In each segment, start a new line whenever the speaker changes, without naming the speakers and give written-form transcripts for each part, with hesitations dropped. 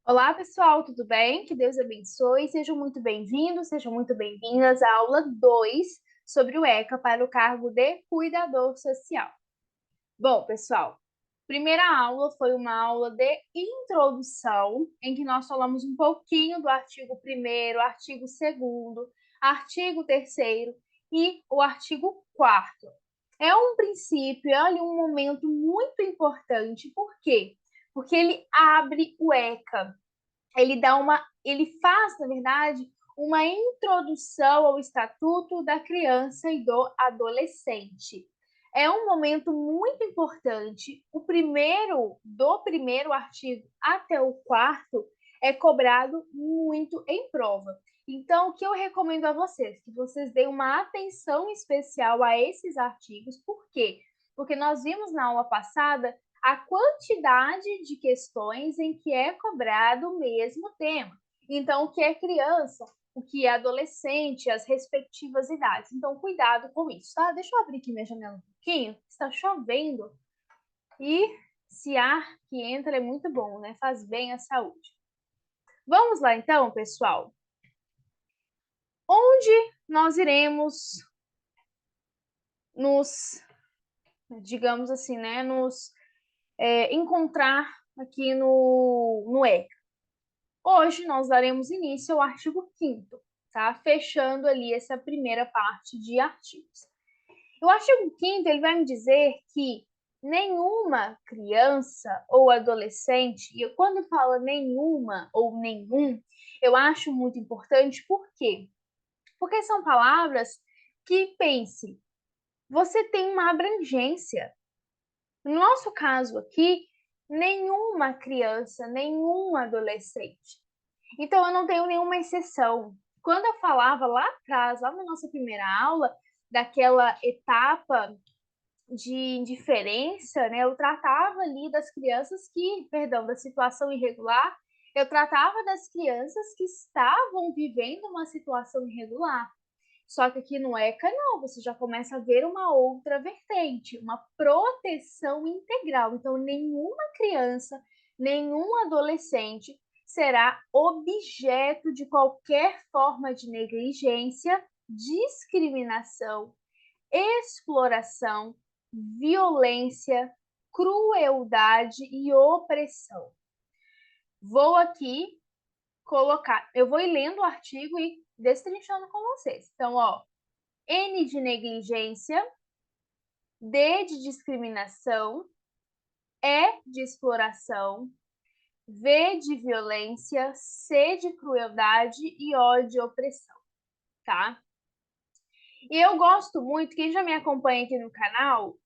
Olá, pessoal, tudo bem? Que Deus abençoe. Sejam muito bem-vindos, sejam muito bem-vindas à aula 2 sobre o ECA para o cargo de cuidador social. Bom, pessoal, primeira aula foi uma aula de introdução, em que nós falamos um pouquinho do artigo 1º, artigo 2º, artigo 3º e o artigo 4º. É um princípio, é ali um momento muito importante, por quê? Porque ele abre o ECA, ele faz, na verdade, uma introdução ao Estatuto da Criança e do Adolescente. É um momento muito importante. Do primeiro artigo até o 4º, é cobrado muito em prova. Então, o que eu recomendo a vocês? Que vocês deem uma atenção especial a esses artigos. Por quê? Porque nós vimos na aula passada a quantidade de questões em que é cobrado o mesmo tema. Então, o que é criança, o que é adolescente, as respectivas idades. Então, cuidado com isso, tá? Deixa eu abrir aqui minha janela um pouquinho. Está chovendo e esse ar que entra é muito bom, né? Faz bem à saúde. Vamos lá, então, pessoal. Onde nós iremos digamos assim, né? Encontrar aqui no ECA. Hoje nós daremos início ao artigo 5º, tá? Fechando ali essa primeira parte de artigos. O artigo 5º, ele vai me dizer que nenhuma criança ou adolescente, e quando fala nenhuma ou nenhum, eu acho muito importante, por quê? Porque são palavras que, pense, você tem uma abrangência. No nosso caso aqui, nenhuma criança, nenhum adolescente. Então, eu não tenho nenhuma exceção. Quando eu falava lá atrás, lá na nossa primeira aula, daquela etapa de indiferença, né, eu tratava ali das crianças da situação irregular, eu tratava das crianças que estavam vivendo uma situação irregular. Só que aqui no ECA, não, você já começa a ver uma outra vertente, uma proteção integral. Então, nenhuma criança, nenhum adolescente será objeto de qualquer forma de negligência, discriminação, exploração, violência, crueldade e opressão. Vou aqui eu vou ir lendo o artigo e destrinchando com vocês. Então, ó, N de negligência, D de discriminação, E de exploração, V de violência, C de crueldade e O de opressão, tá? E eu gosto muito, quem já me acompanha aqui no canal,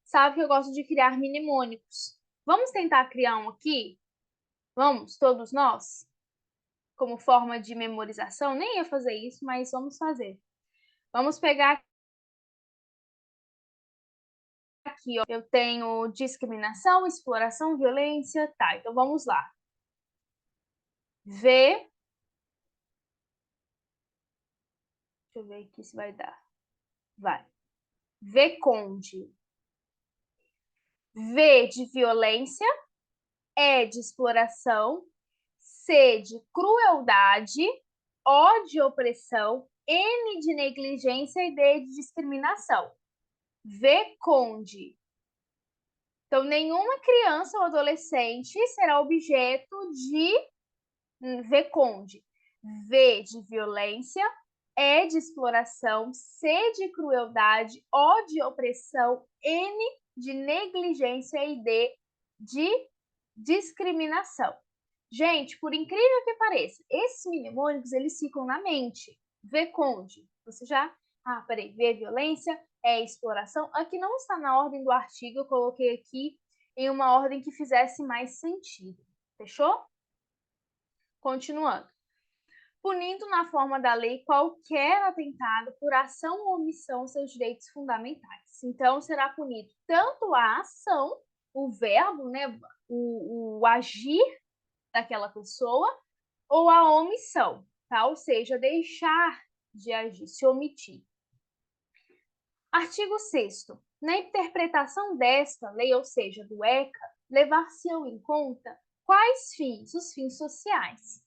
sabe que eu gosto de criar mnemônicos. Vamos tentar criar um aqui? Vamos, todos nós? Como forma de memorização? Nem ia fazer isso, mas vamos fazer. Vamos pegar aqui, ó. Eu tenho discriminação, exploração, violência, tá, então vamos lá. V, deixa eu ver aqui se vai dar. Vai. V conde. V de violência, E de exploração, C de crueldade, O de opressão, N de negligência e D de discriminação. V conde. Então, nenhuma criança ou adolescente será objeto de V conde. V de violência, E de exploração, C de crueldade, O de opressão, N de negligência e D de discriminação. Gente, por incrível que pareça, esses mnemônicos, eles ficam na mente. V conde, você já... Ah, peraí, V violência, E exploração. Aqui não está na ordem do artigo, eu coloquei aqui em uma ordem que fizesse mais sentido. Fechou? Continuando. Punindo na forma da lei qualquer atentado por ação ou omissão aos seus direitos fundamentais. Então, será punido tanto a ação, o verbo, né, o agir daquela pessoa, ou a omissão, tá? Ou seja, deixar de agir, se omitir. Artigo 6º. Na interpretação desta lei, ou seja, do ECA, levar-se-ão em conta Quais fins? Os fins sociais.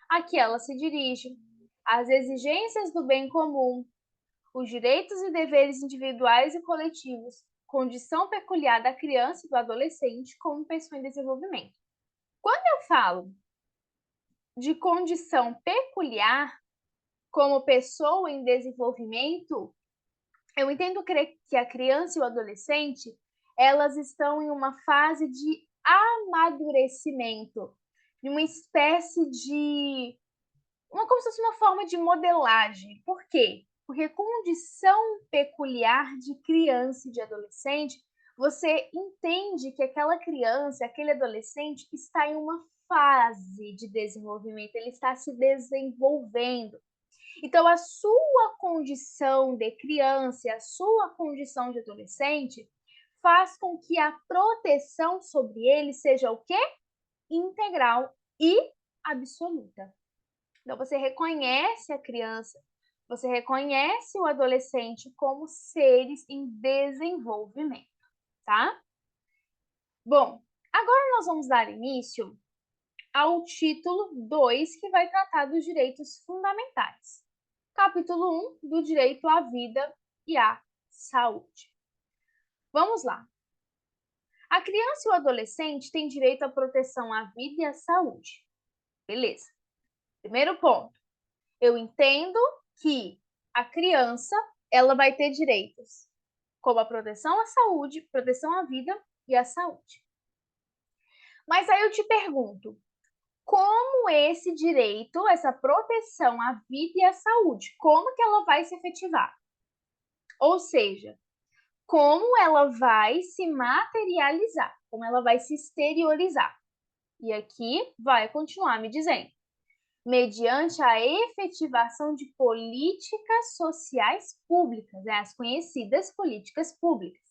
A que ela se dirige, as exigências do bem comum, os direitos e deveres individuais e coletivos, condição peculiar da criança e do adolescente como pessoa em desenvolvimento. Quando eu falo de condição peculiar como pessoa em desenvolvimento, eu entendo que a criança e o adolescente, elas estão em uma fase de amadurecimento, de uma espécie de como se fosse uma forma de modelagem. Por quê? Porque condição peculiar de criança e de adolescente, você entende que aquela criança, aquele adolescente está em uma fase de desenvolvimento, ele está se desenvolvendo. Então, a sua condição de criança e a sua condição de adolescente faz com que a proteção sobre ele seja o quê? Integral e absoluta. Então, você reconhece a criança, você reconhece o adolescente como seres em desenvolvimento, tá? Bom, agora nós vamos dar início ao título 2, que vai tratar dos direitos fundamentais. Capítulo 1, do direito à vida e à saúde. Vamos lá. A criança e o adolescente têm direito à proteção à vida e à saúde. Beleza. Primeiro ponto. Eu entendo que a criança, ela vai ter direitos, como a proteção à saúde, proteção à vida e à saúde. Mas aí eu te pergunto, como esse direito, essa proteção à vida e à saúde, como que ela vai se efetivar? Ou seja, como ela vai se materializar, como ela vai se exteriorizar. E aqui vai continuar me dizendo, mediante a efetivação de políticas sociais públicas, as conhecidas políticas públicas,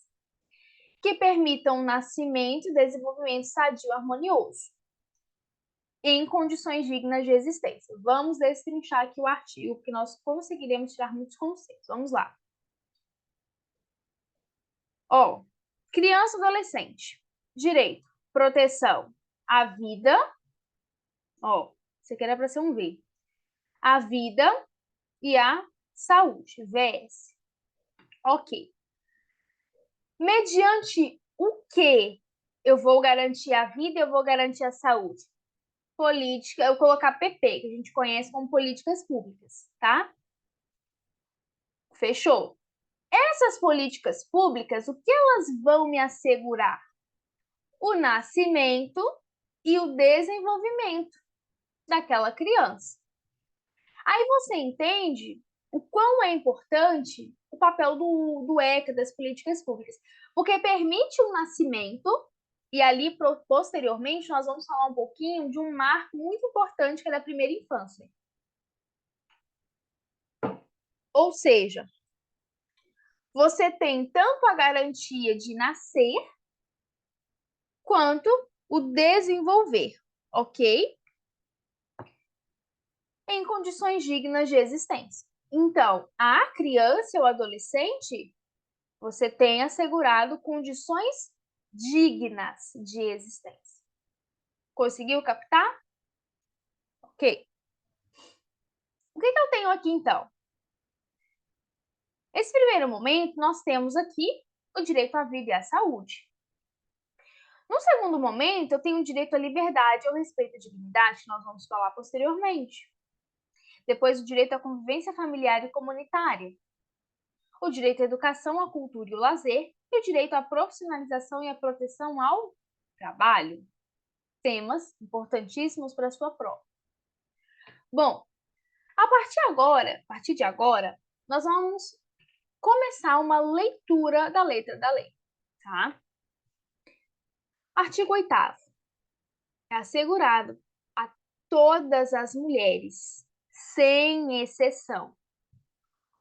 que permitam o nascimento e desenvolvimento sadio e harmonioso, em condições dignas de existência. Vamos destrinchar aqui o artigo, porque nós conseguiremos tirar muitos conceitos. Vamos lá. Ó, criança e adolescente. Direito, proteção à vida. Ó, isso aqui era para ser um V. A vida e a saúde. VS. Ok. Mediante o que eu vou garantir a vida e eu vou garantir a saúde? Política, eu vou colocar PP, que a gente conhece como políticas públicas, tá? Fechou. Essas políticas públicas, o que elas vão me assegurar? O nascimento e o desenvolvimento daquela criança. Aí você entende o quão é importante o papel do ECA, das políticas públicas, porque permite o nascimento, e ali, posteriormente, nós vamos falar um pouquinho de um marco muito importante, que é da primeira infância. Ou seja, você tem tanto a garantia de nascer, quanto o desenvolver, ok? Em condições dignas de existência. Então, a criança ou adolescente, você tem assegurado condições dignas de existência. Conseguiu captar? Ok. O que eu tenho aqui, então? Nesse primeiro momento, nós temos aqui o direito à vida e à saúde. No segundo momento, eu tenho o direito à liberdade e ao respeito à dignidade, que nós vamos falar posteriormente. Depois, o direito à convivência familiar e comunitária. O direito à educação, à cultura e ao lazer. E o direito à profissionalização e à proteção ao trabalho. Temas importantíssimos para a sua prova. Bom, a partir de agora, nós vamos começar uma leitura da letra da lei, tá? Artigo 8º. É assegurado a todas as mulheres, sem exceção,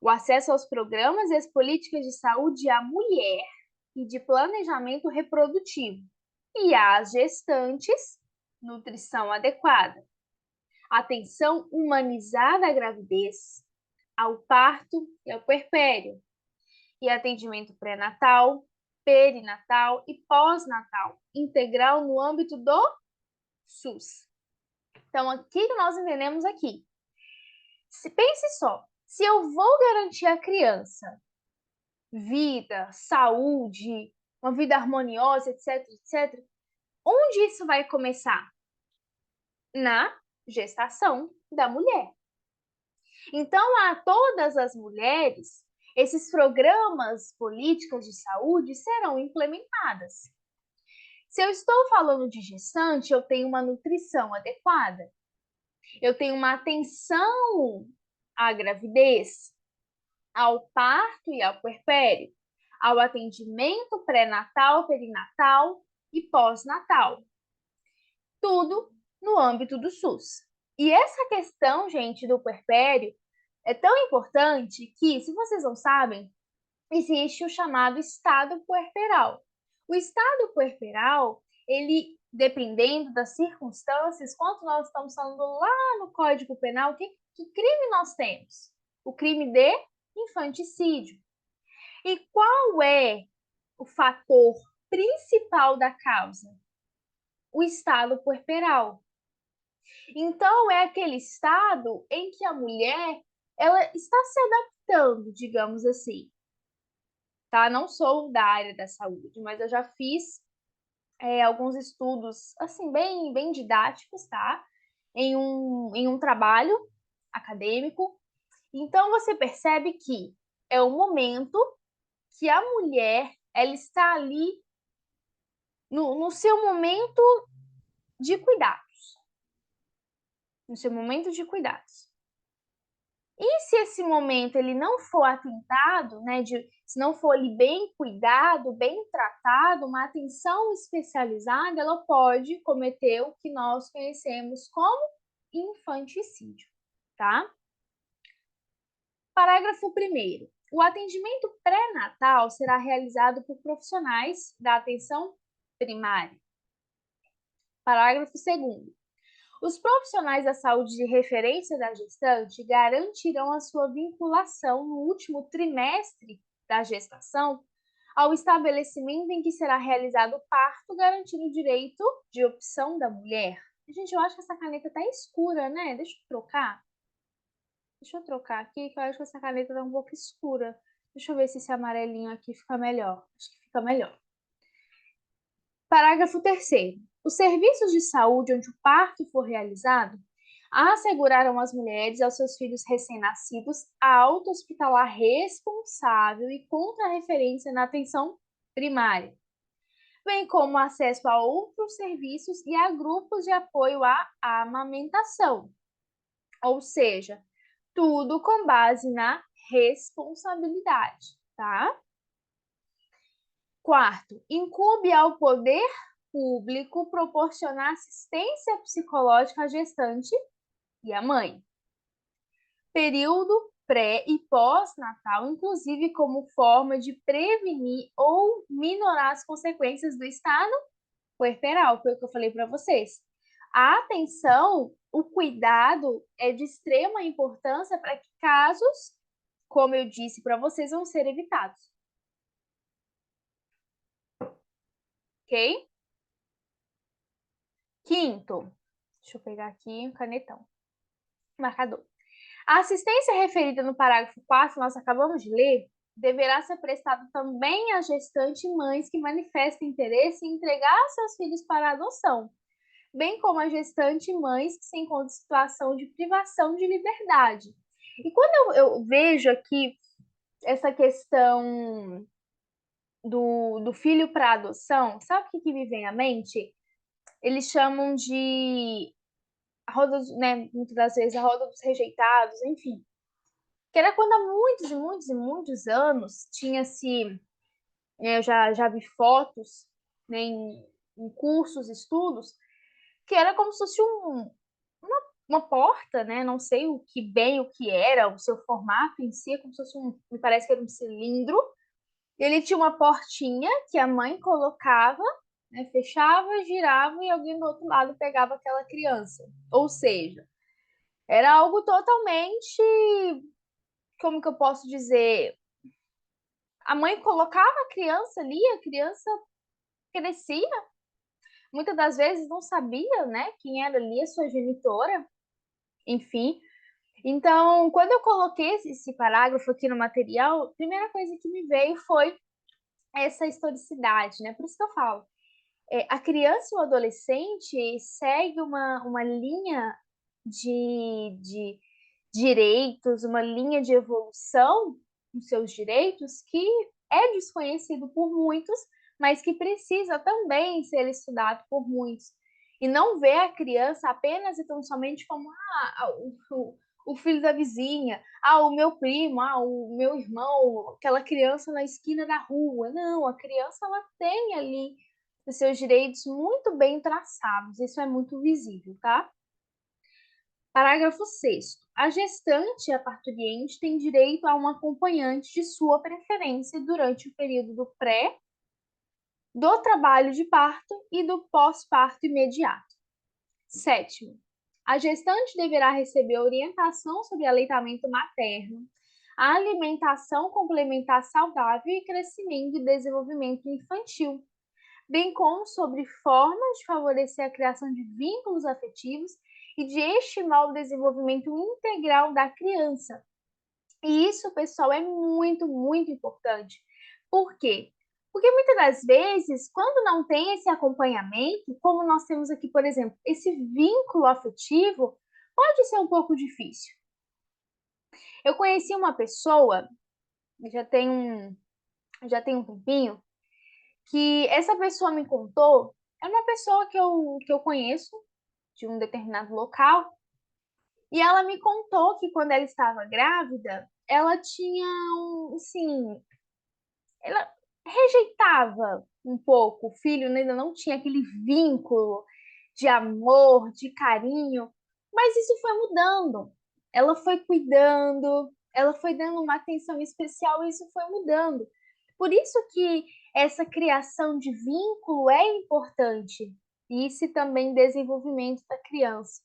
o acesso aos programas e às políticas de saúde à mulher e de planejamento reprodutivo, e às gestantes, nutrição adequada, atenção humanizada à gravidez, ao parto e ao puerpério, e atendimento pré-natal, perinatal e pós-natal, integral no âmbito do SUS. Então, o que nós entendemos aqui? Pense só, se eu vou garantir à criança vida, saúde, uma vida harmoniosa, etc, etc, onde isso vai começar? Na gestação da mulher. Então, a todas as mulheres, esses programas políticos de saúde serão implementadas. Se eu estou falando de gestante, eu tenho uma nutrição adequada, eu tenho uma atenção à gravidez, ao parto e ao puerpério, ao atendimento pré-natal, perinatal e pós-natal. Tudo no âmbito do SUS. E essa questão, gente, do puerpério é tão importante que, se vocês não sabem, existe o chamado estado puerperal. O estado puerperal, ele, dependendo das circunstâncias, quanto nós estamos falando lá no Código Penal, que crime nós temos? O crime de infanticídio. E qual é o fator principal da causa? O estado puerperal. Então, é aquele estado em que a mulher ela está se adaptando, digamos assim. Tá? Não sou da área da saúde, mas eu já fiz alguns estudos assim bem didáticos, tá? Em um trabalho acadêmico. Então, você percebe que é o momento que a mulher ela está ali no seu momento de cuidados. No seu momento de cuidados. E se esse momento ele não for atentado, né, se não for ali bem cuidado, bem tratado, uma atenção especializada, ela pode cometer o que nós conhecemos como infanticídio, tá? Parágrafo 1º. O atendimento pré-natal será realizado por profissionais da atenção primária. Parágrafo 2º. Os profissionais da saúde de referência da gestante garantirão a sua vinculação no último trimestre da gestação ao estabelecimento em que será realizado o parto, garantindo o direito de opção da mulher. Gente, eu acho que essa caneta tá escura, né? Deixa eu trocar. Deixa eu trocar aqui, que eu acho que essa caneta tá um pouco escura. Deixa eu ver se esse amarelinho aqui fica melhor. Acho que fica melhor. Parágrafo 3º. Os serviços de saúde onde o parto for realizado assegurarão às mulheres e aos seus filhos recém-nascidos a alta hospitalar responsável e contra-referência na atenção primária, bem como acesso a outros serviços e a grupos de apoio à amamentação. Ou seja, tudo com base na responsabilidade, tá? Quarto, incumbe ao poder público proporcionar assistência psicológica à gestante e à mãe. Período pré e pós-natal, inclusive como forma de prevenir ou minorar as consequências do estado puerperal, foi o que eu falei para vocês. A atenção, o cuidado é de extrema importância para que casos, como eu disse para vocês, vão ser evitados. Ok? Quinto, deixa eu pegar aqui o canetão, marcador. A assistência referida no parágrafo 4, nós acabamos de ler, deverá ser prestada também a gestante e mães que manifestem interesse em entregar seus filhos para adoção, bem como a gestante e mães que se encontram em situação de privação de liberdade. E quando eu vejo aqui essa questão do filho para adoção, sabe o que me vem à mente? Eles chamam de a roda, né, muitas das vezes a roda dos rejeitados, enfim. Que era quando há muitos e muitos e muitos anos tinha-se, eu já vi fotos, né, em cursos, estudos, que era como se fosse uma porta, né? Não sei o que bem o que era, o seu formato em si, como se fosse me parece que era um cilindro. Ele tinha uma portinha que a mãe colocava, né, fechava, girava e alguém do outro lado pegava aquela criança. Ou seja, era algo totalmente, como que eu posso dizer? A mãe colocava a criança ali, a criança crescia, muitas das vezes não sabia, né, quem era ali a sua genitora, enfim. Então, quando eu coloquei esse parágrafo aqui no material, a primeira coisa que me veio foi essa historicidade, né? Por isso que eu falo, a criança e o adolescente segue uma linha de direitos, uma linha de evolução nos seus direitos que é desconhecido por muitos, mas que precisa também ser estudado por muitos. E não ver a criança apenas e tão somente como o filho da vizinha, o meu primo, o meu irmão, aquela criança na esquina da rua. Não, a criança ela tem ali os seus direitos muito bem traçados, isso é muito visível, tá? Parágrafo 6º. A gestante e a parturiente têm direito a um acompanhante de sua preferência durante o período do pré, do trabalho de parto e do pós-parto imediato. 7º. A gestante deverá receber orientação sobre aleitamento materno, a alimentação complementar saudável e crescimento e desenvolvimento infantil, bem como sobre formas de favorecer a criação de vínculos afetivos e de estimar o desenvolvimento integral da criança. E isso, pessoal, é muito, muito importante. Por quê? Porque muitas das vezes, quando não tem esse acompanhamento, como nós temos aqui, por exemplo, esse vínculo afetivo, pode ser um pouco difícil. Eu conheci uma pessoa, já tem um tempinho, que essa pessoa me contou, é uma pessoa que eu conheço, de um determinado local, e ela me contou que quando ela estava grávida, ela tinha assim, ela rejeitava um pouco o filho, né? Ainda não tinha aquele vínculo de amor, de carinho, mas isso foi mudando. Ela foi cuidando, ela foi dando uma atenção especial e isso foi mudando. Por isso que essa criação de vínculo é importante. E isso também desenvolvimento da criança.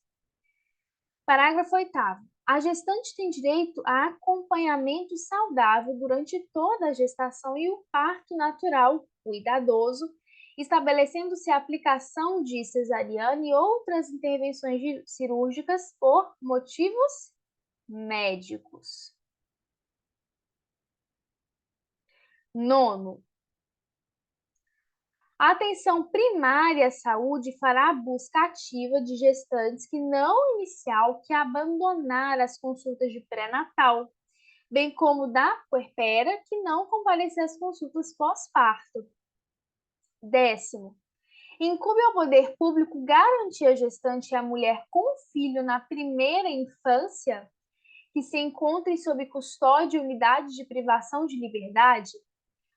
Parágrafo 8º. A gestante tem direito a acompanhamento saudável durante toda a gestação e o parto natural cuidadoso, estabelecendo-se a aplicação de cesariana e outras intervenções cirúrgicas por motivos médicos. 9º. A atenção primária à saúde fará a busca ativa de gestantes que não inicial que abandonar as consultas de pré-natal, bem como da puerpera que não comparecer às consultas pós-parto. 10º. Incumbe ao poder público garantir a gestante e a mulher com filho na primeira infância que se encontrem sob custódia e unidade de privação de liberdade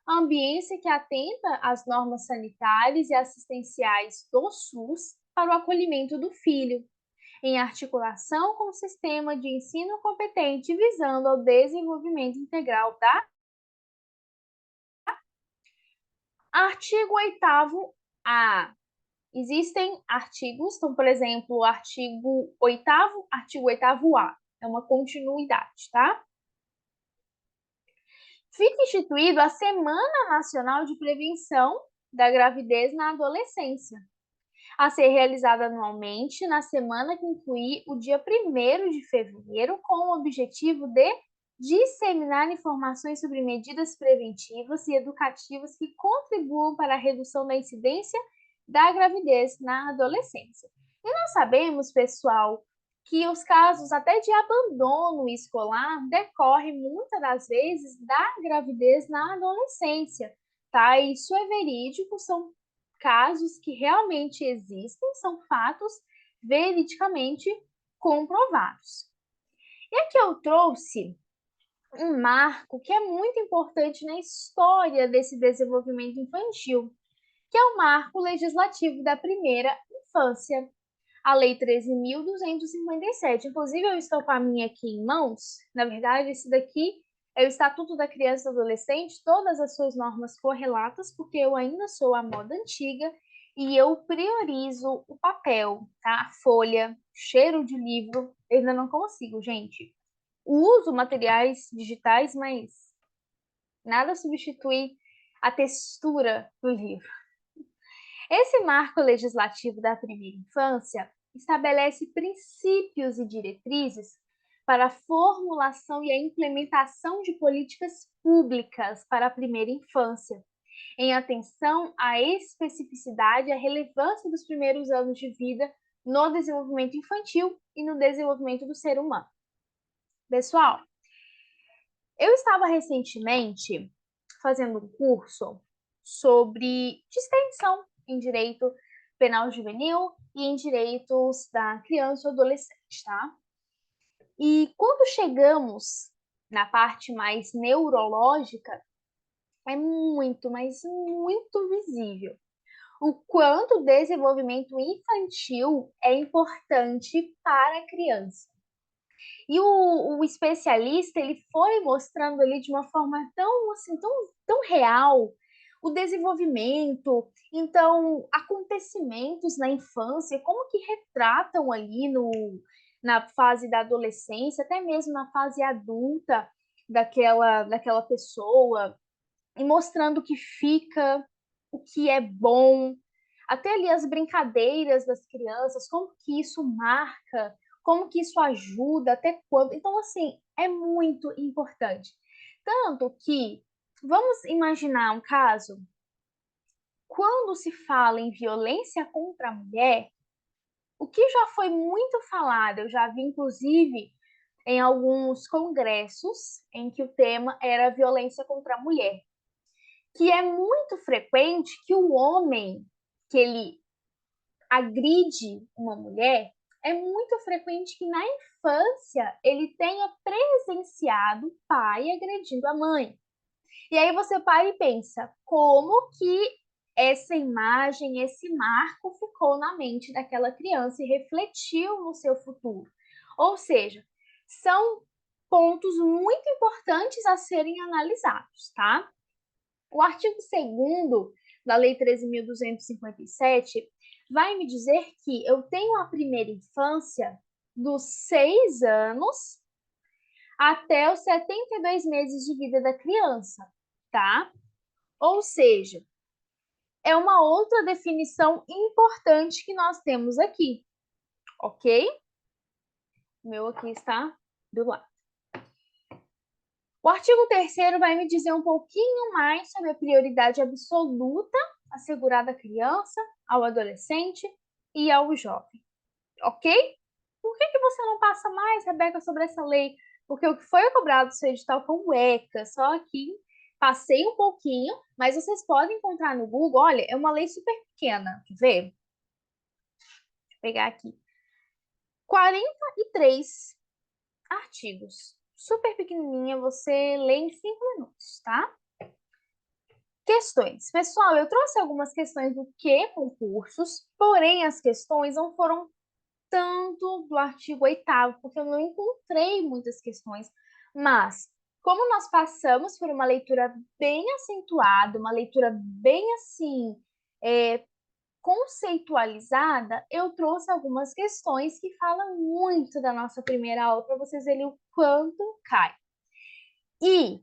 a ambiência que atenta às normas sanitárias e assistenciais do SUS para o acolhimento do filho, em articulação com o sistema de ensino competente visando ao desenvolvimento integral da. Artigo 8º-A. Existem artigos, então, por exemplo, o artigo 8º, artigo 8º-A. É uma continuidade, tá? Fica instituído a Semana Nacional de Prevenção da Gravidez na Adolescência, a ser realizada anualmente na semana que inclui o dia 1º de fevereiro, com o objetivo de disseminar informações sobre medidas preventivas e educativas que contribuam para a redução da incidência da gravidez na adolescência. E nós sabemos, pessoal, que os casos até de abandono escolar decorrem muitas das vezes da gravidez na adolescência, tá? Isso é verídico, são casos que realmente existem, são fatos veridicamente comprovados. E aqui eu trouxe um marco que é muito importante na história desse desenvolvimento infantil, que é o marco legislativo da primeira infância, a Lei 13.257. Inclusive, eu estou com a minha aqui em mãos. Na verdade, esse daqui é o Estatuto da Criança e do Adolescente, todas as suas normas correlatas, porque eu ainda sou a moda antiga e eu priorizo o papel, tá? A folha, cheiro de livro, eu ainda não consigo, gente. Uso materiais digitais, mas nada substitui a textura do livro. Esse marco legislativo da primeira infância estabelece princípios e diretrizes para a formulação e a implementação de políticas públicas para a primeira infância, em atenção à especificidade e à relevância dos primeiros anos de vida no desenvolvimento infantil e no desenvolvimento do ser humano. Pessoal, eu estava recentemente fazendo um curso sobre extensão em direito penal juvenil e em direitos da criança e adolescente, tá? E quando chegamos na parte mais neurológica, é muito, mas muito visível o quanto o desenvolvimento infantil é importante para a criança. E o especialista, ele foi mostrando ali de uma forma tão, assim, tão real o desenvolvimento, então, acontecimentos na infância, como que retratam ali na fase da adolescência, até mesmo na fase adulta daquela pessoa, e mostrando o que fica, o que é bom, até ali as brincadeiras das crianças, como que isso marca, como que isso ajuda, até quando. Então, assim, é muito importante. Tanto que, vamos imaginar um caso, quando se fala em violência contra a mulher, o que já foi muito falado, eu já vi inclusive em alguns congressos em que o tema era violência contra a mulher, que é muito frequente que o homem que ele agride uma mulher, é muito frequente que na infância ele tenha presenciado o pai agredindo a mãe. E aí você para e pensa, como que essa imagem, esse marco ficou na mente daquela criança e refletiu no seu futuro? Ou seja, são pontos muito importantes a serem analisados, tá? O artigo 2º da Lei 13.257 vai me dizer que eu tenho a primeira infância dos 6 anos até os 72 meses de vida da criança, tá? Ou seja, é uma outra definição importante que nós temos aqui, ok? O meu aqui está do lado. O artigo 3º vai me dizer um pouquinho mais sobre a prioridade absoluta assegurada à criança, ao adolescente e ao jovem, ok? Por que você não passa mais, Rebeca, sobre essa lei? Porque o que foi cobrado do seu edital foi o ECA, só aqui passei um pouquinho, mas vocês podem encontrar no Google, olha, é uma lei super pequena, quer ver? Deixa eu pegar aqui. 43 artigos. Super pequenininha, você lê em 5 minutos, tá? Questões. Pessoal, eu trouxe algumas questões do que concursos, porém as questões não foram tanto do artigo 8º, porque eu não encontrei muitas questões, mas como nós passamos por uma leitura bem acentuada, uma leitura bem assim, conceitualizada, eu trouxe algumas questões que falam muito da nossa primeira aula, para vocês verem o quanto cai. E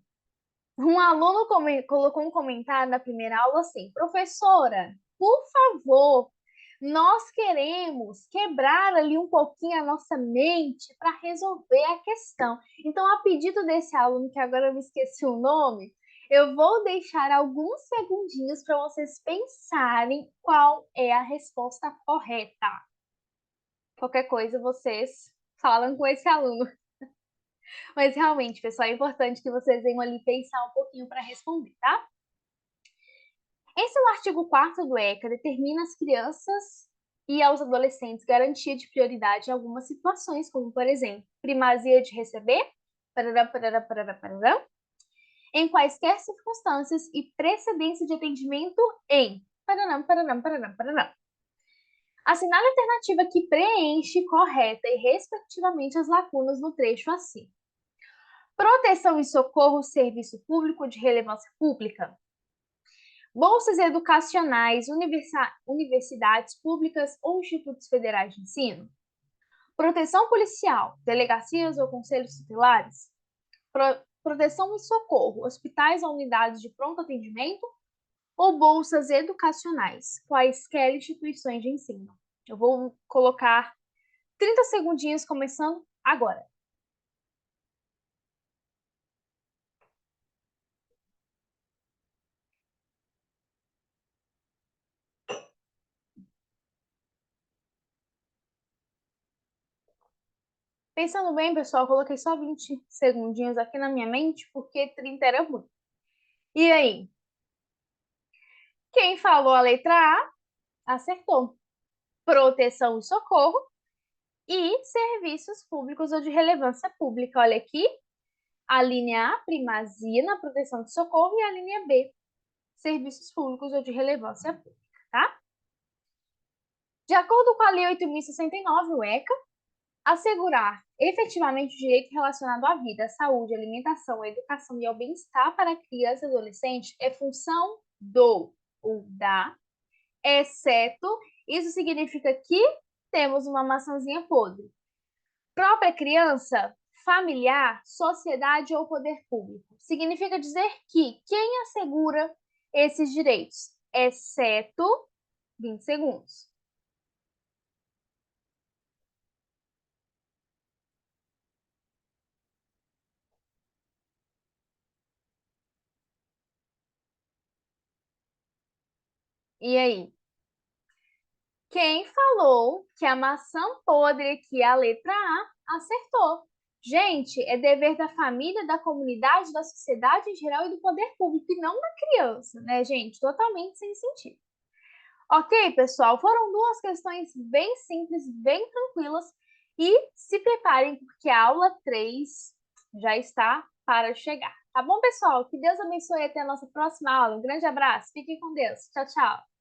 um aluno colocou um comentário na primeira aula assim: professora, por favor, nós queremos quebrar ali um pouquinho a nossa mente para resolver a questão. Então, a pedido desse aluno, que agora eu me esqueci o nome, eu vou deixar alguns segundinhos para vocês pensarem qual é a resposta correta. Qualquer coisa, vocês falam com esse aluno. Mas realmente, pessoal, é importante que vocês venham ali pensar um pouquinho para responder, tá? Esse é o artigo 4º do ECA, determina às crianças e aos adolescentes garantia de prioridade em algumas situações, como, por exemplo, primazia de receber, parará, parará, parará, parará, em quaisquer circunstâncias e precedência de atendimento em parará, parará, parará, parará. Assinale a alternativa que preenche correta e respectivamente as lacunas no trecho acima. Proteção e socorro, serviço público de relevância pública. Bolsas educacionais, universidades públicas ou institutos federais de ensino. Proteção policial, delegacias ou conselhos tutelares. Proteção e socorro, hospitais ou unidades de pronto atendimento. ou bolsas educacionais, quaisquer instituições de ensino. Eu vou colocar 30 segundinhos começando agora. Pensando bem, pessoal, eu coloquei só 20 segundinhos aqui na minha mente, porque 30 era muito. E aí? Quem falou a letra A, acertou. Proteção e socorro e serviços públicos ou de relevância pública. Olha aqui, a linha A, primazia na proteção de socorro, e a linha B, serviços públicos ou de relevância pública, tá? De acordo com a Lei 8.069, o ECA, assegurar efetivamente o direito relacionado à vida, à saúde, à alimentação, à educação e ao bem-estar para criança e adolescente é função do ou da, exceto, isso significa que temos uma maçãzinha podre. Própria criança, familiar, sociedade ou poder público. Significa dizer que quem assegura esses direitos, exceto 20 segundos. E aí? Quem falou que a maçã podre aqui, a letra A, acertou. Gente, é dever da família, da comunidade, da sociedade em geral e do poder público, e não da criança, né, gente? Totalmente sem sentido. Ok, pessoal? Foram duas questões bem simples, bem tranquilas. E se preparem, porque a aula 3 já está para chegar. Tá bom, pessoal? Que Deus abençoe até a nossa próxima aula. Um grande abraço. Fiquem com Deus. Tchau, tchau.